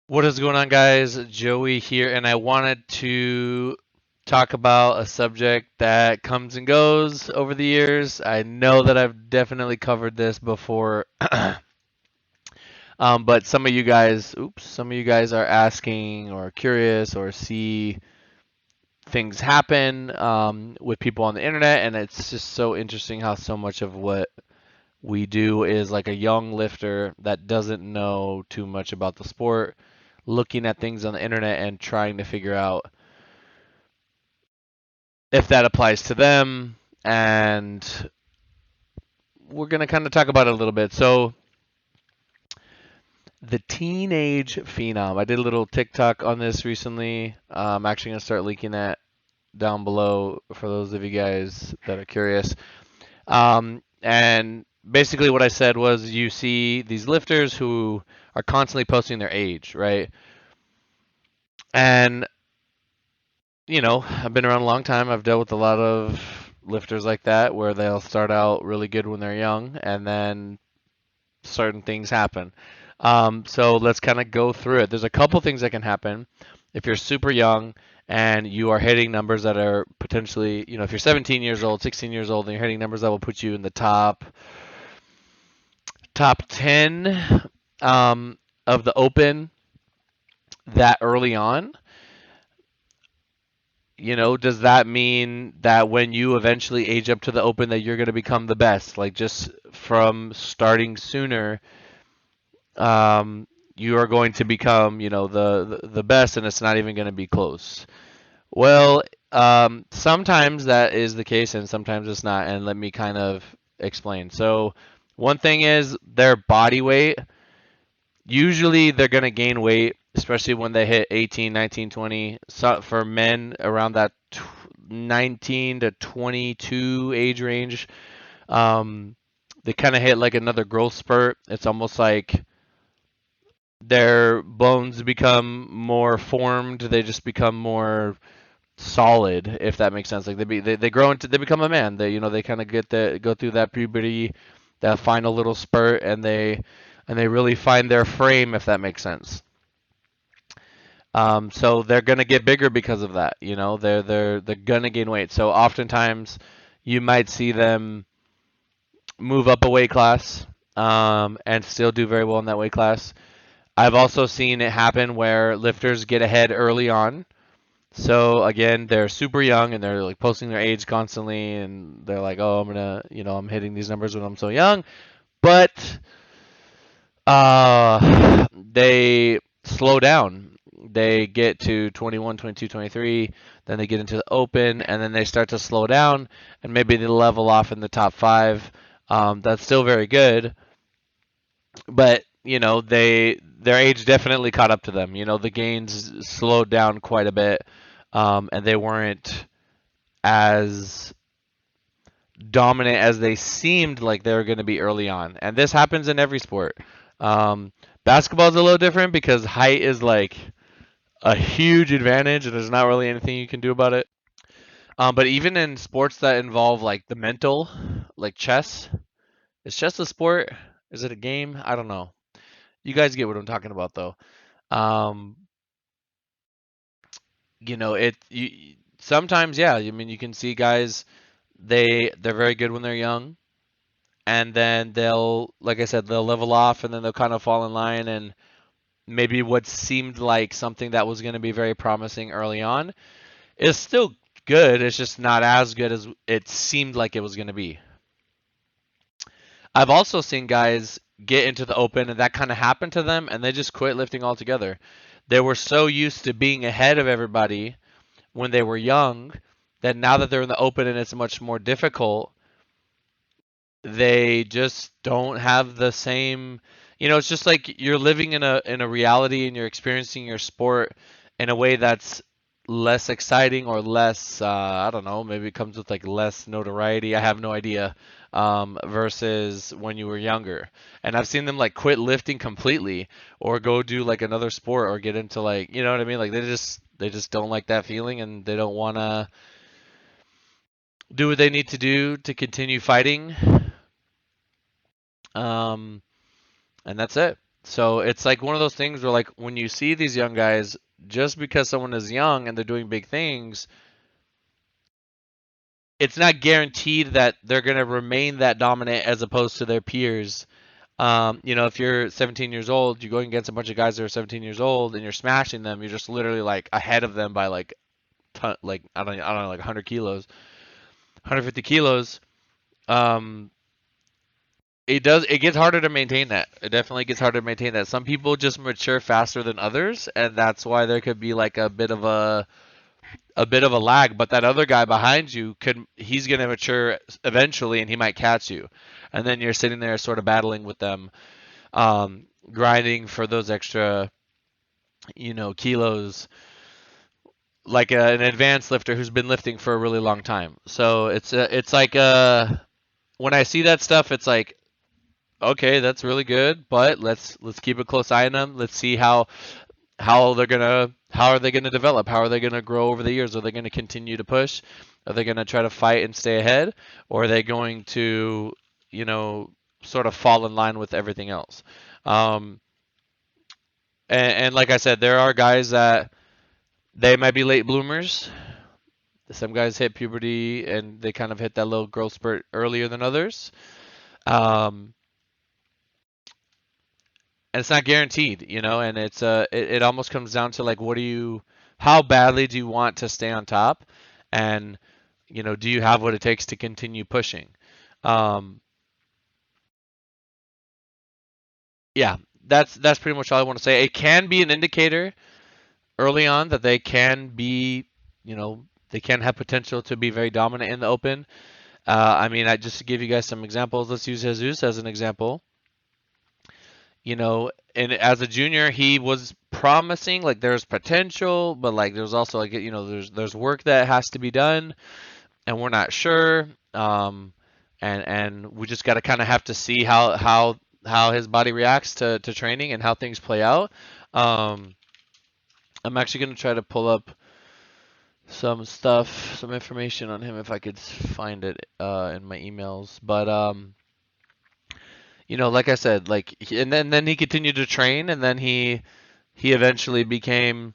What is going on, guys? Joey here, and I wanted to talk about a subject that comes and goes over the years. I know that I've definitely covered this before, but some of you guys are asking or curious or see things happen with people on the internet, and it's just so interesting how so much of what we do is like a young lifter that doesn't know too much about the sport, looking at things on the internet and trying to figure out if that applies to them. And we're going to kind of talk about it a little bit. So, the teenage phenom. I did a little TikTok on this recently. I'm actually going to start linking that down below for those of you guys that are curious. And basically, what I said was you see these lifters who are constantly posting their age, right? And, I've been around a long time. I've dealt with a lot of lifters like that where they'll start out really good when they're young and then certain things happen. So let's kind of go through it. There's a couple things that can happen if you're super young and you are hitting numbers that are potentially, if you're 17 years old, 16 years old, and you're hitting numbers that will put you in the top 10 of the open that early on. Does that mean that when you eventually age up to the open that you're going to become the best? Like just from starting sooner, you are going to become, the best, and it's not even going to be close. Well, sometimes that is the case, and sometimes it's not. And let me kind of explain. So, one thing is their body weight. Usually, they're going to gain weight, especially when they hit 18, 19, 20. So for men around that 19 to 22 age range, um, they kind of hit like another growth spurt. It's almost like their bones become more formed. They just become more solid, if that makes sense. Like they grow into, they become a man. They kind of go through that puberty, that final little spurt, and they really find their frame, if that makes sense. So they're gonna get bigger because of that. They're gonna gain weight. So oftentimes you might see them move up a weight class, and still do very well in that weight class. I've also seen it happen where lifters get ahead early on. So again, they're super young and they're like posting their age constantly, and they're like, "Oh, I'm hitting these numbers when I'm so young." But they slow down. They get to 21, 22, 23, then they get into the open, and then they start to slow down, and maybe they level off in the top five. That's still very good, but their age definitely caught up to them. The gains slowed down quite a bit, and they weren't as dominant as they seemed like they were going to be early on. And this happens in every sport. Basketball is a little different because height is like a huge advantage, and there's not really anything you can do about it. But even in sports that involve like the mental, like chess, is chess a sport? Is it a game? I don't know. You guys get what I'm talking about, though. Um, sometimes, yeah. I mean, you can see guys, they're very good when they're young, and then they'll, like I said, they'll level off, and then they'll kind of fall in line, and maybe what seemed like something that was going to be very promising early on is still good. It's just not as good as it seemed like it was going to be. I've also seen guys get into the open and that kind of happened to them and they just quit lifting altogether. They were so used to being ahead of everybody when they were young that now that they're in the open and it's much more difficult, they just don't have the same. It's just like you're living in a reality and you're experiencing your sport in a way that's less exciting or less, I don't know, maybe it comes with like less notoriety. I have no idea. Versus when you were younger. And I've seen them like quit lifting completely or go do like another sport or get into like, you know what I mean? Like they just don't like that feeling and they don't want to do what they need to do to continue fighting. Um, and that's it. So it's like one of those things where like when you see these young guys, just because someone is young and they're doing big things, it's not guaranteed that they're going to remain that dominant as opposed to their peers. If you're 17 years old, you're going against a bunch of guys that are 17 years old and you're smashing them, you're just literally like ahead of them by like like I don't know, like 100 kilos, 150 kilos. Um, it gets harder to maintain that. It definitely gets harder to maintain that. Some people just mature faster than others, and that's why there could be like a bit of a lag, but that other guy behind you he's going to mature eventually and he might catch you. And then you're sitting there sort of battling with them, grinding for those extra, kilos, like an advanced lifter who's been lifting for a really long time. So it's like when I see that stuff, it's like, okay, that's really good, but let's keep a close eye on them. Let's see how are they gonna develop? How are they gonna grow over the years? Are they gonna continue to push? Are they gonna try to fight and stay ahead, or are they going to, you know, sort of fall in line with everything else? Um, and like I said, there are guys that they might be late bloomers. Some guys hit puberty and they kind of hit that little growth spurt earlier than others. Um, and it's not guaranteed, and it almost comes down to like how badly do you want to stay on top, and do you have what it takes to continue pushing? Um, yeah, that's pretty much all I want to say. It can be an indicator early on that they can be, they can have potential to be very dominant in the open. I mean, just to give you guys some examples, let's use Jesus as an example. And as a junior, he was promising, like there's potential, but like there's also like there's work that has to be done, and we're not sure. And we just got to kind of have to see how his body reacts to training and how things play out. Um, I'm actually gonna try to pull up some information on him if I could find it in my emails, but like I said, like, and then he continued to train, and then he eventually became,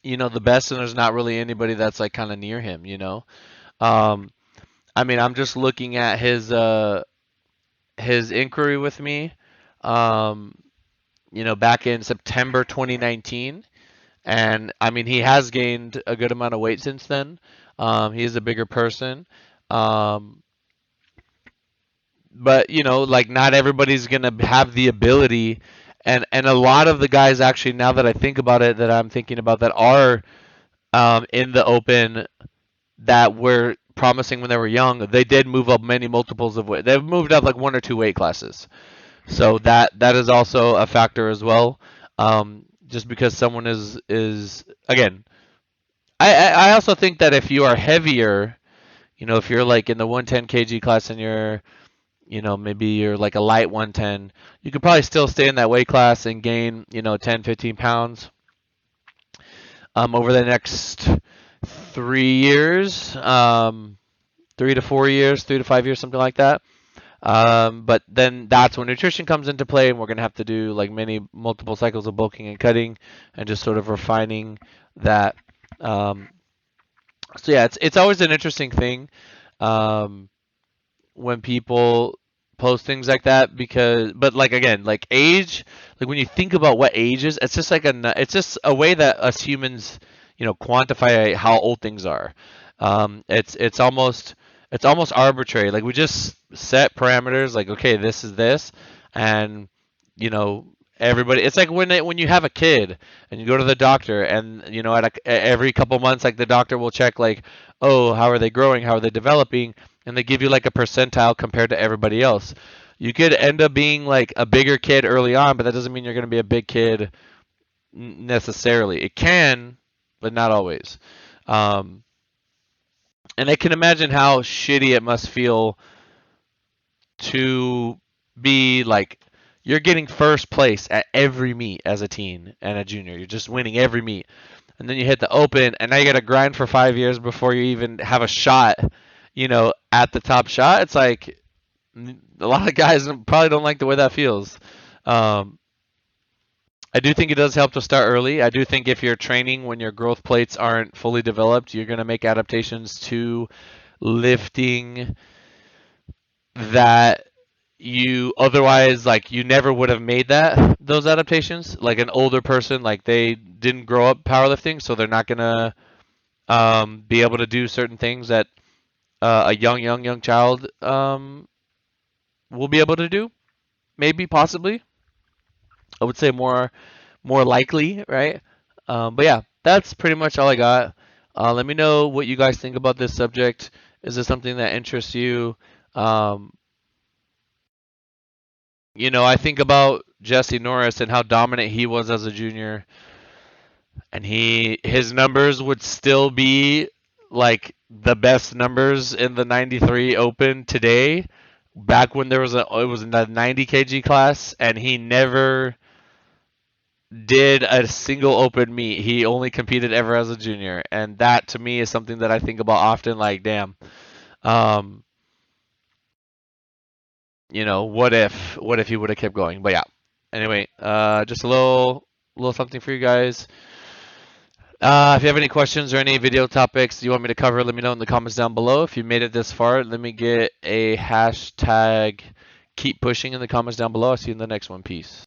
the best, and there's not really anybody that's like kind of near him. Um, I mean, I'm just looking at his inquiry with me, um, back in September 2019, and I mean, he has gained a good amount of weight since then. He is a bigger person. Um, but like not everybody's gonna have the ability, and a lot of the guys actually, now that I think about it, that I'm thinking about that are in the open, that were promising when they were young, they did move up many multiples of weight. They've moved up like one or two weight classes, so that is also a factor as well. Just because someone is again, I also think that if you are heavier, if you're like in the 110 kg class and you're, maybe you're like a light 110, you could probably still stay in that weight class and gain, 10, 15 pounds over the next 3 years, 3 to 4 years, 3 to 5 years, something like that. But then that's when nutrition comes into play, and we're going to have to do like many multiple cycles of bulking and cutting and just sort of refining that. Um, so yeah, it's always an interesting thing. Um, when people post things like that, but like again, like age, like when you think about what age is, it's just like it's just a way that us humans, quantify how old things are. It's almost arbitrary. Like we just set parameters, like okay, this is this, and you know everybody. It's like when you have a kid and you go to the doctor, and every couple months, like the doctor will check, like, oh, how are they growing, how are they developing, and they give you like a percentile compared to everybody else. You could end up being like a bigger kid early on, but that doesn't mean you're going to be a big kid necessarily. It can, but not always. Um, and I can imagine how shitty it must feel to be like you're getting first place at every meet as a teen and a junior. You're just winning every meet. And then you hit the open, and now you got to grind for 5 years before you even have a shot, at the top shot. It's like a lot of guys probably don't like the way that feels. I do think it does help to start early. I do think if you're training when your growth plates aren't fully developed, you're going to make adaptations to lifting that you otherwise like you never would have made those adaptations. Like an older person, like they didn't grow up powerlifting, so they're not gonna be able to do certain things that a young child will be able to do. Maybe, possibly. I would say more likely, right? But yeah, that's pretty much all I got. Let me know what you guys think about this subject. Is this something that interests you? Um, I think about Jesse Norris and how dominant he was as a junior, and his numbers would still be like the best numbers in the 93 Open today. Back when it was in the 90 kg class, and he never did a single open meet. He only competed ever as a junior, and that to me is something that I think about often. Like, damn, um, what if he would have kept going? But yeah. Anyway, just a little something for you guys. If you have any questions or any video topics you want me to cover, let me know in the comments down below. If you made it this far, let me get a hashtag keep pushing in the comments down below. I'll see you in the next one. Peace.